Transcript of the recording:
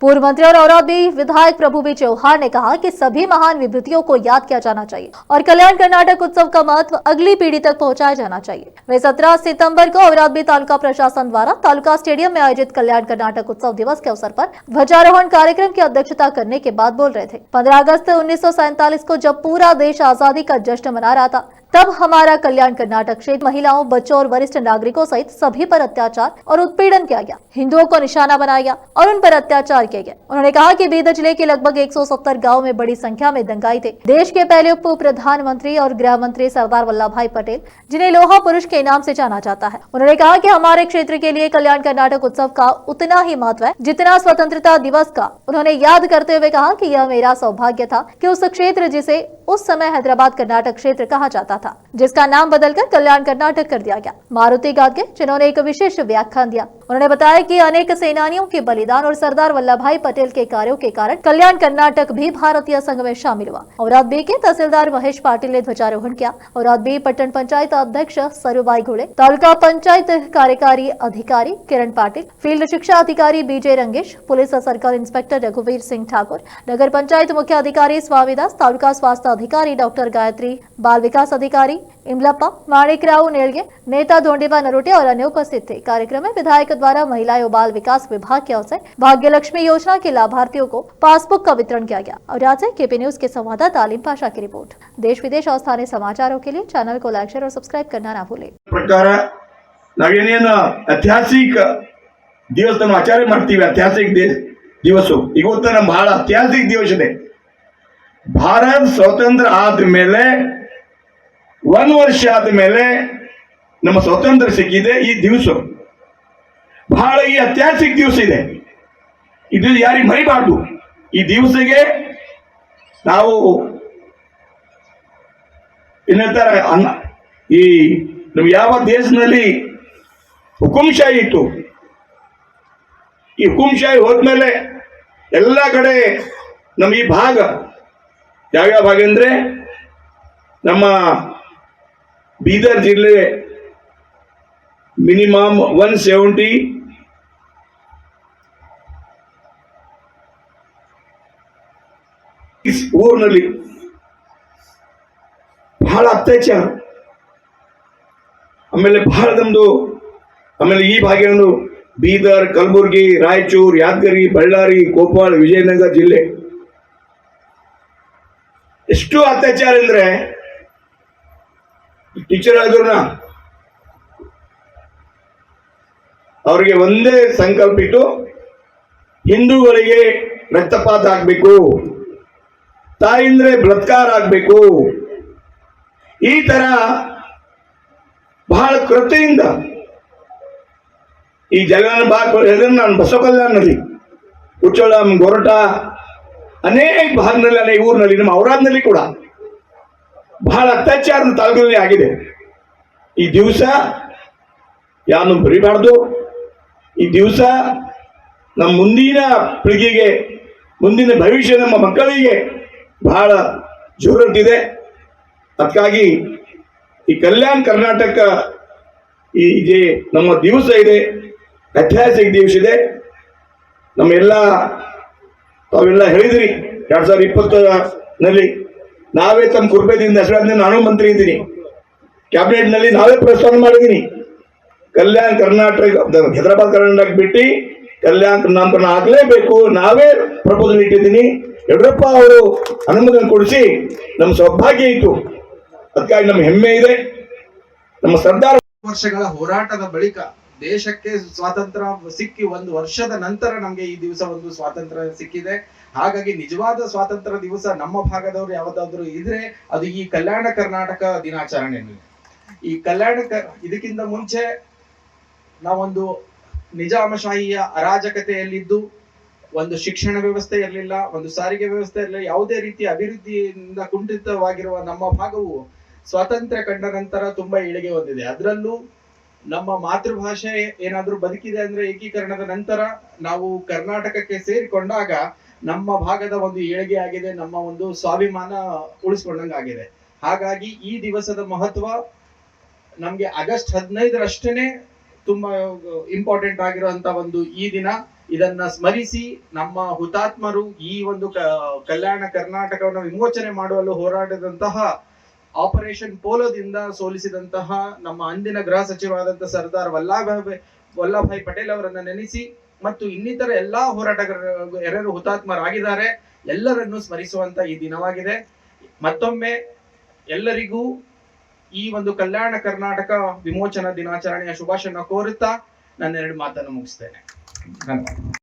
पूर्व मंत्री और औरादी विधायक प्रभु बी चौहान ने कहा कि सभी महान विभूतियों को याद किया जाना चाहिए और कल्याण कर्नाटक उत्सव का महत्व अगली पीढ़ी तक पहुंचाया जाना चाहिए। वे 17 सितंबर को औरादी तालुका प्रशासन द्वारा तालुका स्टेडियम में आयोजित कल्याण कर्नाटक उत्सव दिवस के अवसर पर ध्वजारोहण कार्यक्रम की अध्यक्षता करने के बाद बोल रहे थे। 15 अगस्त 1947 को जब पूरा देश आजादी का जश्न मना रहा था, तब हमारा कल्याण कर्नाटक क्षेत्र महिलाओं, बच्चों और वरिष्ठ नागरिकों सहित सभी पर अत्याचार और उत्पीड़न किया गया। हिंदुओं को निशाना बनाया गया और उन पर अत्याचार किया गया। उन्होंने कहा कि बीदर जिले के लगभग 170 गांव में बड़ी संख्या में दंगाई थे। देश के पहले उप प्रधानमंत्री और गृह मंत्री सरदार वल्लभ भाई पटेल, जिन्हें लोहा पुरुष के नाम से जाना जाता है, उन्होंने कहा कि हमारे क्षेत्र के लिए कल्याण कर्नाटक उत्सव का उतना ही महत्व है जितना स्वतंत्रता दिवस का। उन्होंने याद करते हुए कहा कि यह मेरा सौभाग्य था कि उस क्षेत्र, जिसे उस समय हैदराबाद कर्नाटक क्षेत्र कहा जाता था, जिसका नाम बदलकर कल्याण कर्नाटक कर दिया गया। मारुति गादगे, जिन्होंने एक विशेष व्याख्यान दिया, उन्होंने बताया कि अनेक सेनानियों के बलिदान और सरदार वल्लभ भाई पटेल के कार्यों के कारण कल्याण कर्नाटक भी भारतीय संघ में शामिल हुआ। औराद बी के तहसीलदार महेश पाटिल ने ध्वजारोहण किया। औराद बी पट्टन पंचायत अध्यक्ष सरुबाई घोड़े, तालुका पंचायत कार्यकारी अधिकारी किरण पाटिल, फील्ड शिक्षा अधिकारी बीजे रंगेश, पुलिस सर्कल इंस्पेक्टर रघुवीर सिंह ठाकुर, नगर पंचायत मुख्य अधिकारी स्वामीदास, तालुका स्वास्थ्य अधिकारी डॉक्टर गायत्री, बाल विकास अधिकारी इमलप्पा, माणिकराव नेड़गे, नेता धोंडीबा नरोटे और अन्य उपस्थित थे। कार्यक्रम में विधायक द्वारा महिला एवं बाल विकास विभाग की ओर से भाग्य लक्ष्मी योजना के लाभार्थियों को पासबुक का वितरण किया गया। और आज से केपी न्यूज के संवाददाता आलिम पाशा की रिपोर्ट। देश विदेश और स्थानीय समाचारों के लिए चैनल को लाइक, शेयर और सब्सक्राइब करना ना भूलें। प्रकार ನಾವೇನೇನು ಐತಿಹಾಸಿಕ ದಿವಸವನ್ನು ಆಚರಣೆ ಮಾಡ್ತೀವಿ, ಐತಿಹಾಸಿಕ ದಿವಸ ಇವತ್ತು ನಮ್ಮ ಬಹಳ ಐತಿಹಾಸಿಕ ದಿವಸ ಇದೆ. ಭಾರತ ಸ್ವತಂತ್ರ ಆದ್ಮೇಲೆ 1 ವರ್ಷ ಆದ್ಮೇಲೆ ನಮ್ಮ ಸ್ವಾತಂತ್ರ್ಯ ಸಿಕ್ಕಿದೆ. ಈ ದಿವಸ ಬಹಳ ಈ ಐತಿಹಾಸಿಕ ದಿವಸ ಇದೆ. ಇದು ಯಾರಿಗೆ ಮರಿಬಾರ್ದು. ಈ ದಿವಸಗೆ ನಾವು ಏನಂತಾರೆ, ಈ ನಮ್ಮ ಯಾವ ದೇಶದಲ್ಲಿ ಹುಕುಂಶಾಹಿ ಇತ್ತು, ಈ ಹುಕುಂಶಾಹಿ ಹೋದ್ಮೇಲೆ ಎಲ್ಲ ಕಡೆ ನಮ್ಮ ಈ ಭಾಗ ಯಾವ್ಯಾವ ಭಾಗ ಅಂದ್ರೆ ನಮ್ಮ ಬೀದರ್ ಜಿಲ್ಲೆ ಮಿನಿಮಮ್ 170 ಊರಿನಲ್ಲಿ ಬಹಳ ಅತ್ಯಾಚಾರ, ಆಮೇಲೆ ಬಹಳ ನಮ್ದು, ಆಮೇಲೆ ಈ ಭಾಗ್ಯವನ್ನು ಬೀದರ್, ಕಲಬುರ್ಗಿ, ರಾಯಚೂರು, ಯಾದಗಿರಿ, ಬಳ್ಳಾರಿ, ಕೊಪ್ಪಳ, ವಿಜಯನಗರ ಜಿಲ್ಲೆ ಎಷ್ಟು ಅತ್ಯಾಚಾರ ಅಂದ್ರೆ ಟೀಚರ್ ಆದ್ರೂ ಅವ್ರಿಗೆ ಒಂದೇ ಸಂಕಲ್ಪ ಇಟ್ಟು ಹಿಂದೂಗಳಿಗೆ ರಕ್ತಪಾತ ಆಗ್ಬೇಕು, ತಾಯಿಂದ್ರೆ ಬಲಾತ್ಕಾರ ಆಗ್ಬೇಕು. ಈ ತರ ಬಹಳ ಕೃತೆಯಿಂದ ಈ ಜಗನ್ ನಾನು ಬಸವ ಕಲ್ಯಾಣದಲ್ಲಿ ಉಚ್ಚೋಳಂ, ಗೊರಟ, ಅನೇಕ ಭಾಗದಲ್ಲಿ, ಅನೇಕ ಊರಿನಲ್ಲಿ, ನಮ್ಮ ಔರಾದ್ನಲ್ಲಿ ಕೂಡ ಬಹಳ ಅತ್ಯಾಚಾರದ ತಾಲೂಕಿನಲ್ಲಿ ಆಗಿದೆ. ಈ ದಿವಸ ಯಾರನ್ನು ಬರಿಬಾರ್ದು. ಈ ದಿವಸ ನಮ್ಮ ಮುಂದಿನ ಪೀಳಿಗೆಗೆ, ಮುಂದಿನ ಭವಿಷ್ಯ ನಮ್ಮ ಮಕ್ಕಳಿಗೆ ಬಹಳ ಜೋರಟ್ಟಿದೆ. ಅದಕ್ಕಾಗಿ ಈ ಕಲ್ಯಾಣ ಕರ್ನಾಟಕ ಈ ನಮ್ಮ ದಿವಸ ಇದೆ, ಐತಿಹಾಸಿಕ ದಿವಸ ಇದೆ. ನಮ್ಮೆಲ್ಲ ತಾವೆಲ್ಲ ಹೇಳಿದ್ರಿ 2020ನಲ್ಲಿ ನಾವೇ ತಮ್ಮ ಕೃಪೆಯಿಂದ ಹೆಸರಾದ ನಾನು ಮಂತ್ರಿ ಇದ್ದೀನಿ, ಕ್ಯಾಬಿನೆಟ್ನಲ್ಲಿ ನಾವೇ ಪ್ರಸ್ತಾವ ಮಾಡಿದ್ದೀನಿ. ಕಲ್ಯಾಣ ಕರ್ನಾಟಕ, ಹೈದರಾಬಾದ್ ಕರ್ನಾಟಕ ಬಿಟ್ಟು ಕಲ್ಯಾಣ ನಾಮಕರಣ ಆಗಲೇಬೇಕು, ನಾವೇ ಪ್ರಪೋಸಲ್ ಇಟ್ಟಿದ್ದೀನಿ. ಯಡಿಯೂರಪ್ಪ ಅವರು ಅನುಮೋದನೆ ಕೊಡಿಸಿ ನಮ್ಮ ಸೌಭಾಗ್ಯ ಇತ್ತು. ಅದಕ್ಕಾಗಿ ನಮ್ಮ ಹೆಮ್ಮೆ ಇದೆ. ನಮ್ಮ ಸರ್ದಾರ ವರ್ಷಗಳ ಹೋರಾಟದ ಬಳಿಕ ದೇಶಕ್ಕೆ ಸ್ವಾತಂತ್ರ್ಯ ಸಿಕ್ಕಿ 1 ವರ್ಷದ ನಂತರ ನಮ್ಗೆ ಈ ದಿವಸ ಒಂದು ಸ್ವಾತಂತ್ರ್ಯ ಸಿಕ್ಕಿದೆ. ಹಾಗಾಗಿ ನಿಜವಾದ ಸ್ವಾತಂತ್ರ್ಯ ದಿವಸ ನಮ್ಮ ಭಾಗದವರು ಯಾವ್ದಾದ್ರು ಇದ್ರೆ ಅದು ಈ ಕಲ್ಯಾಣ ಕರ್ನಾಟಕ ದಿನಾಚರಣೆ. ಈ ಇದಕ್ಕಿಂತ ಮುಂಚೆ ನಾವೊಂದು ನಿಜಾಮಶಾಹಿಯ ಅರಾಜಕತೆಯಲ್ಲಿದ್ದು, ಒಂದು ಶಿಕ್ಷಣ ವ್ಯವಸ್ಥೆ ಇರಲಿಲ್ಲ, ಒಂದು ಸಾರಿಗೆ ವ್ಯವಸ್ಥೆ ಇರಲಿಲ್ಲ, ಯಾವುದೇ ರೀತಿಯ ಅಭಿವೃದ್ಧಿಯಿಂದ ಕುಂಠಿತವಾಗಿರುವ ನಮ್ಮ ಭಾಗವು ಸ್ವಾತಂತ್ರ್ಯ ಕಂಡ ನಂತರ ತುಂಬಾ ಏಳಿಗೆ ಹೊಂದಿದೆ. ಅದರಲ್ಲೂ ನಮ್ಮ ಮಾತೃಭಾಷೆ ಏನಾದ್ರೂ ಬದುಕಿದೆ ಅಂದ್ರೆ ಏಕೀಕರಣದ ನಂತರ ನಾವು ಕರ್ನಾಟಕಕ್ಕೆ ಸೇರಿಕೊಂಡಾಗ ನಮ್ಮ ಭಾಗದ ಒಂದು ಏಳಿಗೆ ಆಗಿದೆ, ನಮ್ಮ ಒಂದು ಸ್ವಾಭಿಮಾನ ಉಳಿಸ್ಕೊಂಡಂಗಾಗಿದೆ. ಹಾಗಾಗಿ ಈ ದಿವಸದ ಮಹತ್ವ ನಮ್ಗೆ ಆಗಸ್ಟ್ 15ರಷ್ಟೇ ತುಂಬಾ ಇಂಪಾರ್ಟೆಂಟ್ ಆಗಿರುವಂತ ಒಂದು ಈ ದಿನ. ಇದನ್ನ ಸ್ಮರಿಸಿ ನಮ್ಮ ಹುತಾತ್ಮರು ಈ ಒಂದು ಕಲ್ಯಾಣ ಕರ್ನಾಟಕವನ್ನು ವಿಮೋಚನೆ ಮಾಡುವಲು ಹೋರಾಡಿದಂತಹ ಆಪರೇಷನ್ ಪೋಲೋದಿಂದ ಸೋಲಿಸಿದಂತಹ ನಮ್ಮ ಅಂದಿನ ಗೃಹ ಸಚಿವರಾದಂತಹ ಸರ್ದಾರ್ ವಲ್ಲಭಾಯ್ ಪಟೇಲ್ ಅವರನ್ನ ನೆನೆಸಿ ಮತ್ತು ಇನ್ನಿತರ ಎಲ್ಲಾ ಹೋರಾಟಗಾರರು ಯಾರ್ಯಾರು ಹುತಾತ್ಮರಾಗಿದ್ದಾರೆ ಎಲ್ಲರನ್ನು ಸ್ಮರಿಸುವಂತ ಈ ದಿನವಾಗಿದೆ. ಮತ್ತೊಮ್ಮೆ ಎಲ್ಲರಿಗೂ ಈ ಒಂದು ಕಲ್ಯಾಣ ಕರ್ನಾಟಕ ವಿಮೋಚನಾ ದಿನಾಚರಣೆಯ ಶುಭಾಶಯನ ಕೋರುತ್ತಾ ನನ್ನ 2 ಮಾತನ್ನು ಮುಗಿಸ್ತೇನೆ. ಧನ್ಯವಾದ.